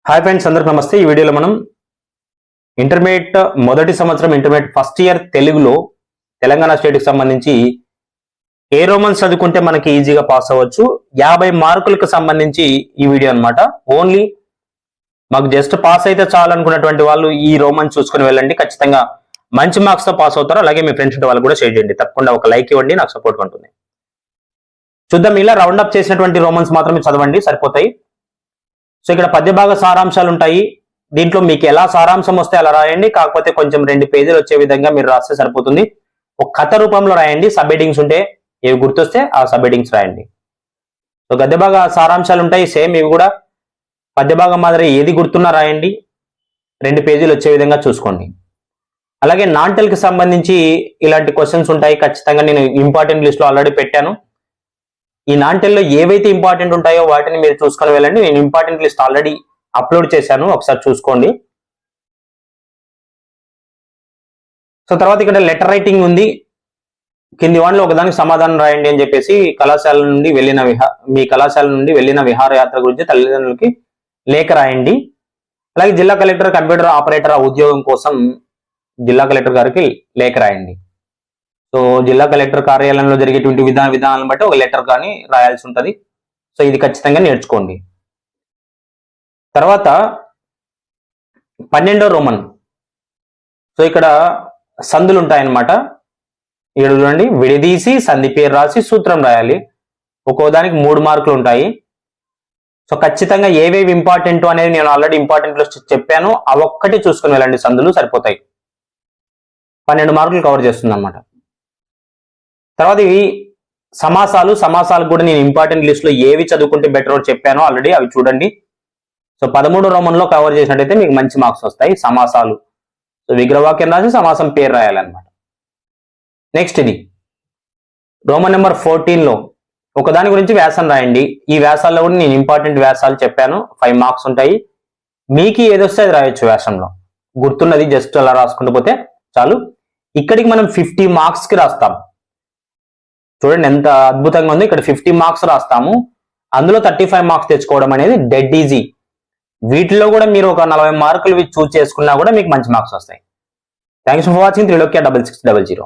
Hi friends, అందరికి నమస్తే. ఈ వీడియోలో మనం ఇంటర్మీడియట్ మొదటి సంవత్సరం ఇంటర్మీడియట్ ఫస్ట్ ఇయర్ తెలుగులో తెలంగాణ స్టేట్కి సంబంధించి ఏ రోమన్స్ చదువుకుంటే మనకి ఈజీగా పాస్ అవ్వచ్చు 50 మార్కులకు సంబంధించి ఈ వీడియో అన్నమాట. ఓన్లీ మాకు జస్ట్ పాస్ అయితే చాలనుకున్నటువంటి వాళ్ళు ఈ రోమన్స్ చూసుకుని వెళ్ళండి. ఖచ్చితంగా మంచి మార్క్స్ తో పాస్ అవుతారు. అలాగే మీ ఫ్రెండ్స్ ఉంటే వాళ్ళు కూడా షేర్ చేయండి. తప్పకుండా ఒక లైక్ ఇవ్వండి, నాకు సపోర్ట్ ఉంటుంది. చూద్దాం. ఇలా రౌండ్ అప్ చేసినటువంటి రోమన్స్ మాత్రమే చదవండి, సరిపోతాయి. సో ఇక్కడ పద్యభాగ సారాంశాలు ఉంటాయి. దీంట్లో మీకు ఎలా సారాంశం వస్తే అలా రాయండి. కాకపోతే కొంచెం 2 పేజీలు వచ్చే విధంగా మీరు రాస్తే సరిపోతుంది. ఒక కథ రూపంలో రాయండి. సబ్ హెడ్డింగ్స్ ఉంటే ఏవి గుర్తొస్తే ఆ సబ్ హెడ్డింగ్స్ రాయండి. సో గద్యభాగ సారాంశాలు ఉంటాయి సేమ్, ఇవి కూడా పద్యభాగం మాదిరి ఏది గుర్తున్నా రాయండి. 2 పేజీలు వచ్చే విధంగా చూసుకోండి. అలాగే నాంటెల్ కి సంబంధించి ఇలాంటి క్వశ్చన్స్ ఉంటాయి. ఖచ్చితంగా నేను ఇంపార్టెంట్ లిస్ట్ లో ఆల్రెడీ పెట్టాను. ఈ నాంటెల్లో ఏవైతే ఇంపార్టెంట్ ఉంటాయో వాటిని మీరు చూసుకొని వెళ్ళండి. నేను ఇంపార్టెంట్ లిస్ట్ ఆల్రెడీ అప్లోడ్ చేశాను, ఒకసారి చూసుకోండి. సో తర్వాత ఇక్కడ లెటర్ రైటింగ్ ఉంది. కింది వాటిలో ఒకదానికి సమాధానం రాయండి అని చెప్పేసి మీ కళాశాల నుండి వెళ్ళిన విహారయాత్ర గురించి తల్లిదండ్రులకి లేఖ రాయండి. అలాగే జిల్లా కలెక్టర్ కంప్యూటర్ ఆపరేటర్ ఉద్యోగం కోసం జిల్లా కలెక్టర్ గారికి లేఖ రాయండి. సో జిల్లా కలెక్టర్ కార్యాలయంలో జరిగేటువంటి విధానాలను బట్టి ఒక లెటర్ కానీ రాయాల్సి ఉంటుంది. సో ఇది ఖచ్చితంగా నేర్చుకోండి. తర్వాత 12వ రోమన్. సో ఇక్కడ సందులు ఉంటాయన్నమాట. ఇక్కడ చూడండి, విడదీసి సంధి పేరు రాసి సూత్రం రాయాలి. ఒక్కో దానికి 3 మార్కులు ఉంటాయి. సో ఖచ్చితంగా ఏవేవి ఇంపార్టెంట్ అనేది నేను ఆల్రెడీ ఇంపార్టెంట్ లిస్ట్ చెప్పాను. ఆ ఒక్కటి చూసుకుని వెళ్ళండి, సందులు సరిపోతాయి. 12 మార్కులు కవర్ చేస్తుంది అన్నమాట. తర్వాత ఇవి సమాసాలు కూడా నేను ఇంపార్టెంట్ లిస్ట్ లో ఏవి చదువుకుంటే బెటర్ చెప్పానో ఆల్రెడీ, అవి చూడండి. సో 13 రోమన్ లో కవర్ చేసినట్టయితే మీకు మంచి మార్క్స్ వస్తాయి. సమాసాలు, సో విగ్రహవాక్యం రాసి సమాసం పేరు రాయాలన్నమాట. నెక్స్ట్ ఇది రోమన్ నెంబర్ 14 లో ఒకదాని గురించి వ్యాసం రాయండి. ఈ వ్యాసాల్లో కూడా నేను ఇంపార్టెంట్ వ్యాసాలు చెప్పాను. 5 మార్క్స్ ఉంటాయి. మీకు ఏదొస్తే అది రాయొచ్చు. వ్యాసంలో గుర్తున్నది జస్ట్ అలా రాసుకుంటూ పోతే చాలు. ఇక్కడికి మనం 50 మార్క్స్ కి రాస్తాం. చూడండి ఎంత అద్భుతంగా ఉంది. ఇక్కడ 50 మార్క్స్ రాస్తాము, అందులో 35 మార్క్స్ తెచ్చుకోవడం అనేది డెడ్ ఈజీ. వీటిలో కూడా మీరు ఒక 40 మార్కులు చూస్ చేసుకున్నా కూడా మీకు మంచి మార్క్స్ వస్తాయి. Thanks for watching. 3 6600.